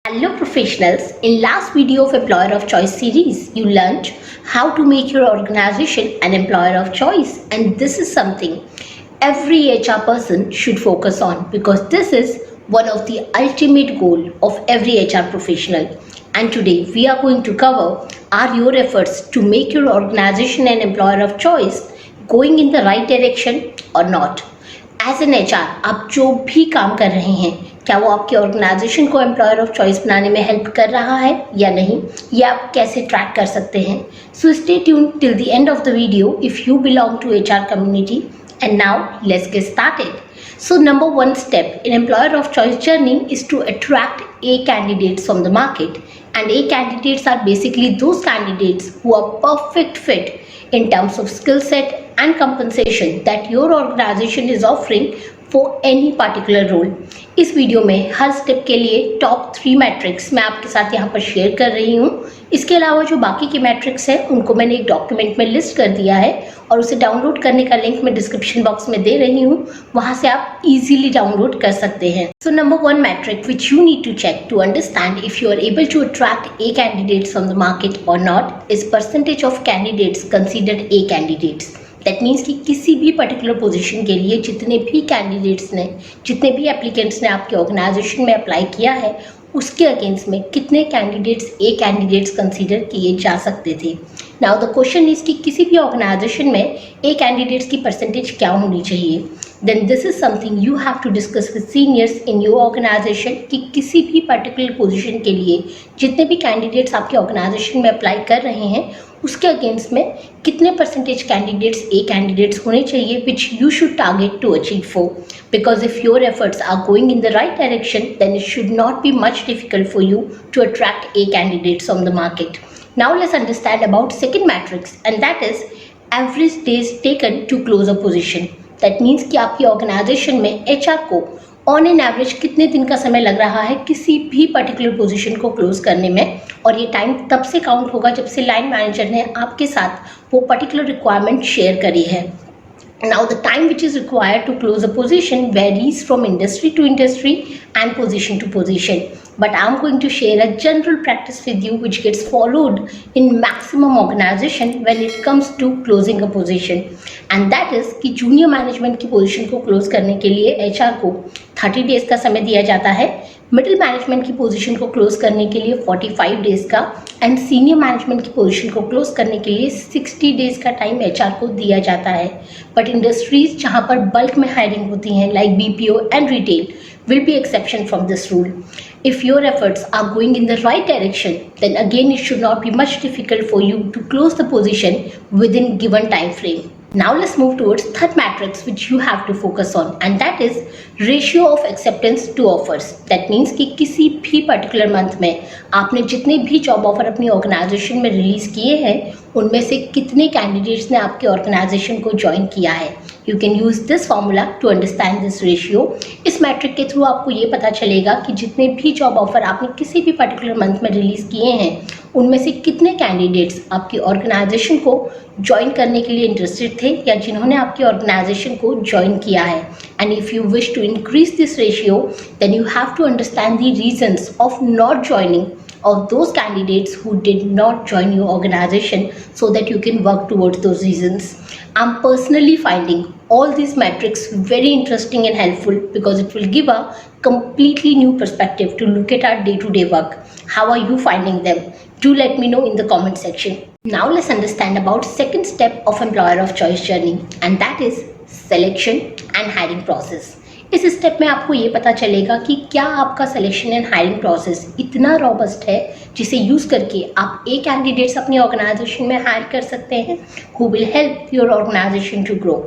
Hello professionals, in last video of Employer of Choice series, you learned how to make your organization an employer of choice, and this is something every HR person should focus on because this is one of the ultimate goal of every HR professional. And today we are going to cover are your efforts to make your organization an employer of choice going in the right direction or not. As an H R आप जो भी काम कर रहे हैं क्या वो आपके ऑर्गेनाइजेशन को एम्प्लॉयर ऑफ चॉइस बनाने में हेल्प कर रहा है या नहीं, ये आप कैसे ट्रैक कर सकते हैं. So stay tune till the end of the video if you belong to H R community. And now let's get started. So number one step in employer of choice journey is to attract A candidates from the market, and A candidates are basically those candidates who are perfect fit in terms of skill set and compensation that your organization is offering for any particular role. इस video में हर step के लिए top 3 matrix मैं आपके साथ यहाँ पर share कर रही हूँ. इसके अलावा जो बाकी के मैट्रिक्स हैं उनको मैंने एक डॉक्यूमेंट में लिस्ट कर दिया है और उसे डाउनलोड करने का लिंक मैं डिस्क्रिप्शन बॉक्स में दे रही हूँ, वहाँ से आप इजीली डाउनलोड कर सकते हैं. So number 1 metric which you need to check to understand if you are able to attract a candidates from the market और not is percentage of candidates considered a candidates. That means कि किसी भी particular position के लिए जितने भी candidates ने, जितने भी एप्लीकेंट्स ने आपके ऑर्गेनाइजेशन में अप्लाई किया है उसके अगेंस्ट में कितने कैंडिडेट्स ए कैंडिडेट्स कंसीडर किए जा सकते थे. नाउ द क्वेश्चन इज कि किसी भी ऑर्गेनाइजेशन में ए कैंडिडेट्स की परसेंटेज क्या होनी चाहिए. Then this is something you have to discuss with seniors in your organisation कि किसी भी पर्टिकुलर पोजीशन के लिए जितने भी कैंडिडेट्स आपके ऑर्गेनाइजेशन में अप्लाई कर रहे हैं उसके अगेंस्ट में कितने परसेंटेज कैंडिडेट्स ए कैंडिडेट्स होने चाहिए which you should target to achieve for. Because if your efforts are going in the right direction, then it should not be much difficult for you to attract A candidates on the market. Now let's understand about second matrix, and that is average days taken to close a position. That means कि आपकी organisation में HR को on an average कितने दिन का समय लग रहा है किसी भी पर्टिकुलर पोजीशन को क्लोज करने में, और ये टाइम तब से काउंट होगा जब से लाइन मैनेजर ने आपके साथ वो पर्टिकुलर रिक्वायरमेंट शेयर करी है. Now the time which is required to close a position varies from industry to industry and position to position, but I'm going to share a general practice with you which gets followed in maximum organization when it comes to closing a position, and that is कि junior management की position को close करने के लिए HR को 30 days का समय दिया जाता है, मिडिल मैनेजमेंट की पोजीशन को क्लोज करने के लिए 45 डेज का, एंड सीनियर मैनेजमेंट की पोजीशन को क्लोज करने के लिए 60 डेज का टाइम एचआर को दिया जाता है. बट इंडस्ट्रीज जहां पर बल्क में हायरिंग होती हैं like BPO and retail will be exception from this rule. If your efforts are going in the right direction, then again it should not be much difficult for you to close the position within given time frame. Now let's move towards third matrix which you have to focus on, and that is ratio of acceptance to offers. That means कि किसी भी particular month में आपने जितने भी job offer अपनी organisation में release किए हैं उनमें से कितने कैंडिडेट्स ने आपके ऑर्गेनाइजेशन को ज्वाइन किया है. You can use this formula to understand this ratio. इस मैट्रिक के थ्रू आपको ये पता चलेगा कि जितने भी जॉब ऑफर आपने किसी भी पर्टिकुलर मंथ में रिलीज किए हैं उनमें से कितने कैंडिडेट्स आपकी ऑर्गेनाइजेशन को ज्वाइन करने के लिए इंटरेस्टेड थे या जिन्होंने आपकी ऑर्गेनाइजेशन को ज्वाइन किया है. And if you wish to increase this ratio then you have to understand the reasons of not joining of those candidates who did not join your organization so that you can work towards those reasons. I'm personally finding all these metrics very interesting and helpful because it will give a completely new perspective to look at our day-to-day work. How are you finding them? Do let me know in the comment section. Now let's understand about second step of employer of choice journey, and that is selection and hiring process. इस step में आपको ये पता चलेगा कि क्या आपका selection and hiring process इतना रॉबस्ट है जिसे यूज़ करके आप ए कैंडिडेट्स अपनी ऑर्गेनाइजेशन में हायर कर सकते हैं who will help your organisation to grow.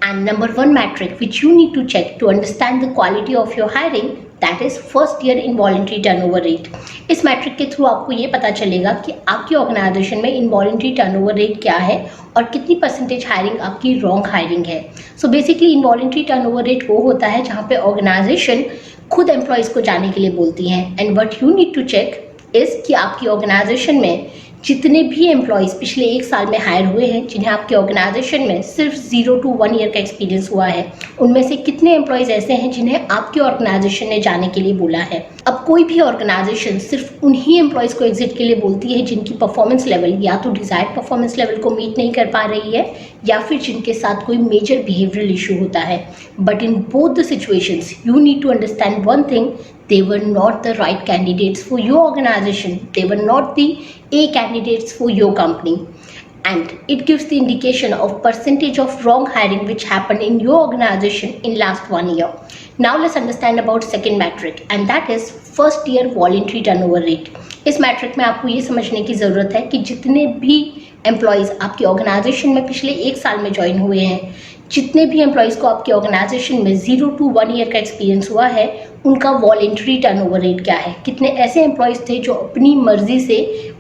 And number 1 metric which you need to check to understand the quality of your hiring, that is first year involuntary turnover rate. इस metric के through आपको ये पता चलेगा कि आपकी organisation में involuntary turnover rate क्या है और कितनी परसेंटेज हायरिंग आपकी रॉन्ग हायरिंग है. So basically involuntary turnover rate वो होता है जहाँ पे ऑर्गेनाइजेशन खुद एम्प्लॉयज़ को जाने के लिए बोलती हैं, and what you need to check is कि आपकी ऑर्गेनाइजेशन में जितने भी एम्प्लॉयज़ पिछले 1 साल में हायर हुए हैं, जिन्हें आपके ऑर्गेनाइजेशन में सिर्फ 0 to 1 ईयर का एक्सपीरियंस हुआ है, उनमें से कितने एम्प्लॉयज़ ऐसे हैं जिन्हें आपके ऑर्गेनाइजेशन ने जाने के लिए बोला है। अब कोई भी ऑर्गेनाइजेशन सिर्फ उन्हीं एम्प्लॉयज़ को एग्जिट के लिए बोलती है जिनकी परफॉर्मेंस लेवल या तो डिजायर्ड परफॉर्मेंस लेवल को मीट नहीं कर पा रही है या फिर जिनके साथ कोई मेजर बिहेवियरल इशू होता है। But in both the situations you need to understand one thing, they were not the right candidates for your organization. They were not the A candidates for your company. And it gives the indication of percentage of wrong hiring which happened in your organization in last 1 year. Now let's understand about second metric, and that is first year voluntary turnover rate. इस matric में आपको ये समझने की ज़रूरत है कि जितने भी एम्प्लॉयज़ आपके ऑर्गेनाइजेशन में पिछले 1 साल में ज्वाइन हुए हैं, जितने भी एम्प्लॉयज़ को आपके ऑर्गेनाइजेशन में 0 to 1 ईयर का एक्सपीरियंस हुआ है, उनका वॉलेंट्री टर्नओवर रेट क्या है। कितने ऐसे एम्प्लॉयज़ थे जो अपनी मर्जी से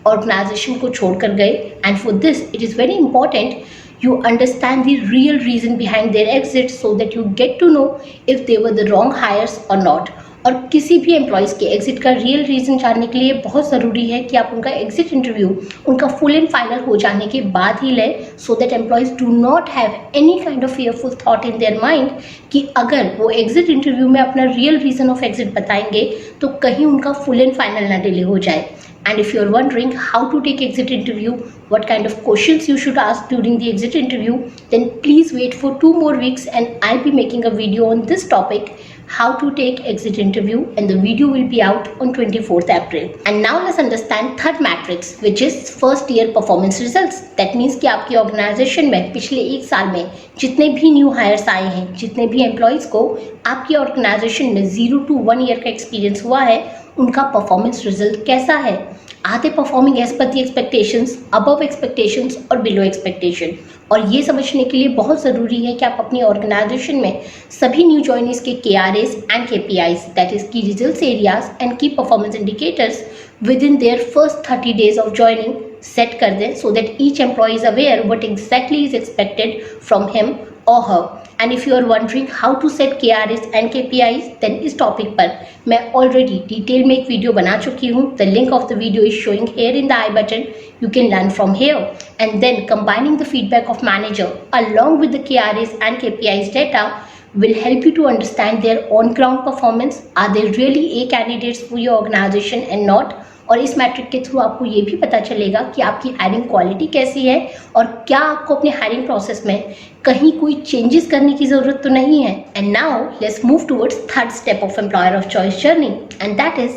ऑर्गेनाइजेशन को छोड़कर गए। And for this it is very important you understand the real reason behind their exit so that you get to know if they were the wrong hires or not. और किसी भी एम्प्लॉयज़ के exit का real reason जानने के लिए बहुत ज़रूरी है कि आप उनका एग्जिट इंटरव्यू उनका फुल एंड फाइनल हो जाने के बाद ही लें, so that employees do not have any kind of fearful thought in their mind कि अगर वो एग्जिट इंटरव्यू में अपना रियल रीज़न ऑफ एग्जिट बताएंगे तो कहीं उनका फुल एंड फाइनल ना डिले हो जाए। And if you're wondering how to take exit interview, what kind of questions you should ask during the exit interview, then please wait for 2 more weeks and I'll be making a video on this topic, how to take exit interview, and the video will be out on 24th April. And now let's understand third matrix, which is first year performance results. That means कि आपकी organisation में पिछले 1 साल में जितने भी new heirs आए हैं, जितने भी एम्प्लॉयज़ को आपकी ऑर्गेनाइजेशन में 0 to 1 ईयर का एक्सपीरियंस हुआ है, उनका परफॉर्मेंस रिजल्ट कैसा है। Are they performing as per the expectations, above expectations और बिलो एक्सपेक्टेशन। और ये समझने के लिए बहुत ज़रूरी है कि आप अपनी ऑर्गेनाइजेशन में सभी न्यू जॉइनीज के KRAs and KPIs, that is की रिजल्ट्स एरियाज एंड की performance indicators with in their first 30 days of joining set कर दें, so that each employ is aware what exactly is expected from him or her. And if you are wondering how to set KRAs and KPIs, then इस topic पर मैं already detail में एक video बना चुकी हूँ. The link of the video is showing here in the I button. You can learn from here. And then combining the feedback of manager along with the KRAs and KPIs data will help you to understand their on-ground performance. Are they really A candidates for your organization and not? और इस metric के through आपको ये भी पता चलेगा कि आपकी हायरिंग क्वालिटी कैसी है और क्या आपको अपने हायरिंग प्रोसेस में कहीं कोई चेंजेस करने की ज़रूरत तो नहीं है। And now let's move towards third step of employer of choice journey, and that is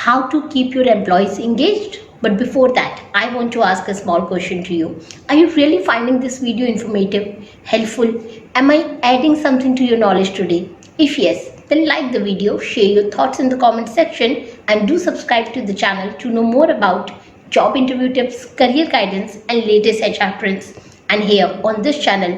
how to keep your employees engaged. But before that, I want to ask a small question to you. Are you really finding this video informative, helpful? Am I adding something to your knowledge today? If yes, then like the video, share your thoughts in the comment section, and do subscribe to the channel to know more about job interview tips, career guidance, and latest HR trends. And here on this channel,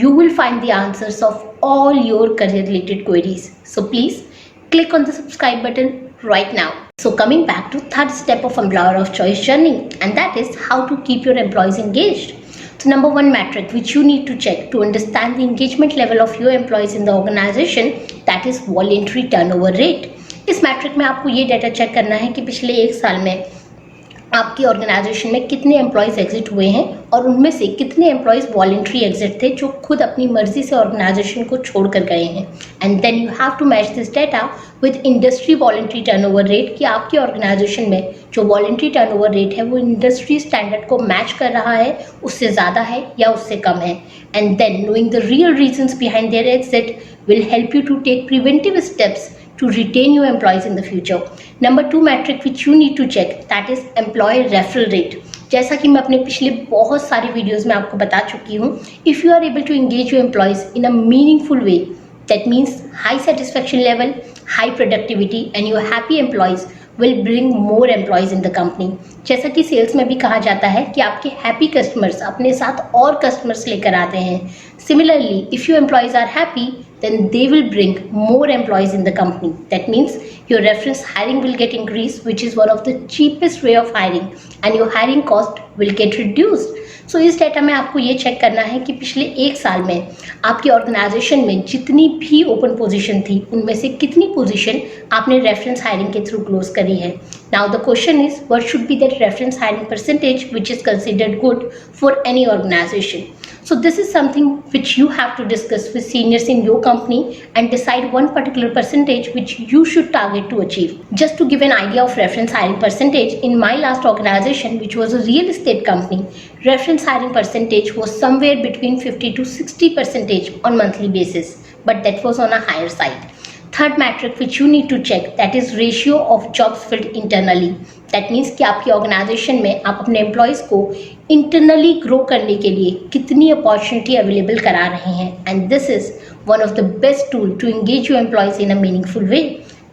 you will find the answers of all your career related queries. So please click on the subscribe button right now. So coming back to third step of employer of choice journey, and that is how to keep your employees engaged. So number one metric which you need to check to understand the engagement level of your employees in the organization, that is voluntary turnover rate. इस matric में आपको ये data check करना है कि पिछले 1 साल में आपकी ऑर्गेनाइजेशन में कितने एम्प्लॉयज़ एग्जिट हुए हैं और उनमें से कितने एम्प्लॉयज़ वॉलेंट्री एग्जिट थे जो खुद अपनी मर्जी से ऑर्गेनाइजेशन को छोड़ कर गए हैं। And then you have to match this data with industry voluntary turnover rate, कि आपकी ऑर्गेनाइजेशन में जो वॉलेंट्री टर्नओवर रेट है वो इंडस्ट्री स्टैंडर्ड को मैच कर रहा है, उससे ज़्यादा है या उससे कम है। And then knowing the real reasons behind their exit will help you to take preventive steps to retain your employees in the future. Number 2 metric which you need to check, that is employee referral rate. जैसा कि मैं अपने पिछले बहुत सारे videos में आपको बता चुकी हूँ, if you are able to engage your employees in a meaningful way, that means high satisfaction level, high productivity, and your happy employees will bring more employees in the company. जैसा कि sales में भी कहा जाता है कि आपके happy customers अपने साथ और कस्टमर्स लेकर आते हैं. Similarly, if your employees are happy, then they will bring more employees in the company. That means your reference hiring will get increased, which is one of the cheapest way of hiring, and your hiring cost will get reduced. सो इस data में आपको ये check करना है कि पिछले एक साल में आपकी ऑर्गेनाइजेशन में जितनी भी ओपन पोजीशन थी उनमें से कितनी पोजीशन आपने रेफरेंस हायरिंग के थ्रू क्लोज करी है. Now the question is what should be that reference hiring percentage which is considered good for any organisation. So this is something which you have to discuss with seniors in your company and decide one particular percentage which you should target to achieve. Just to give an idea of reference hiring percentage, in my last organization, which was a real estate company, reference hiring percentage was somewhere between 50 to 60% on monthly basis, but that was on a higher side. Third metric which you need to check, that is ratio of jobs filled internally. That means कि आपकी organisation में आप अपने employees को internally grow करने के लिए कितनी अपॉर्चुनिटी अवेलेबल करा रहे हैं, and this is one of the best tool to engage your employees in a meaningful way.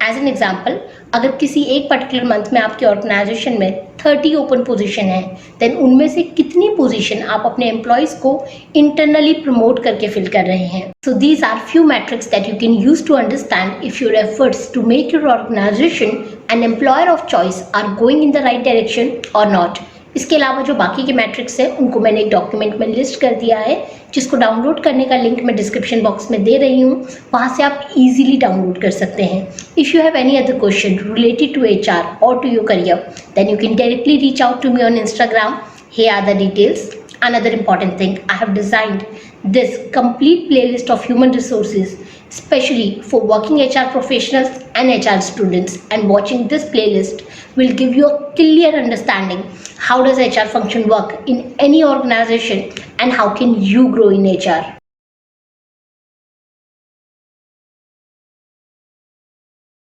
As an example, अगर किसी एक पर्टिकुलर मंथ में आपके ऑर्गेनाइजेशन में 30 ओपन पोजीशन है, देन उनमें से कितनी पोजीशन आप अपने एम्प्लॉयज़ को इंटरनली प्रमोट करके फिल कर रहे हैं. So these are few metrics that you can use to understand if your efforts to make your organisation an employer of choice are going in the right direction or not. इसके अलावा जो बाकी के matrix हैं उनको मैंने एक document में लिस्ट कर दिया है, जिसको डाउनलोड करने का लिंक मैं डिस्क्रिप्शन बॉक्स में दे रही हूँ, वहाँ से आप इजीली डाउनलोड कर सकते हैं. If you have any other question related to HR और to your career, then you can directly reach out to me on Instagram. Here are the details. Another important thing, I have designed this complete playlist of human resources especially for working HR professionals and HR students, and watching this playlist will give you a clear understanding how does HR function work in any organization and how can you grow in HR.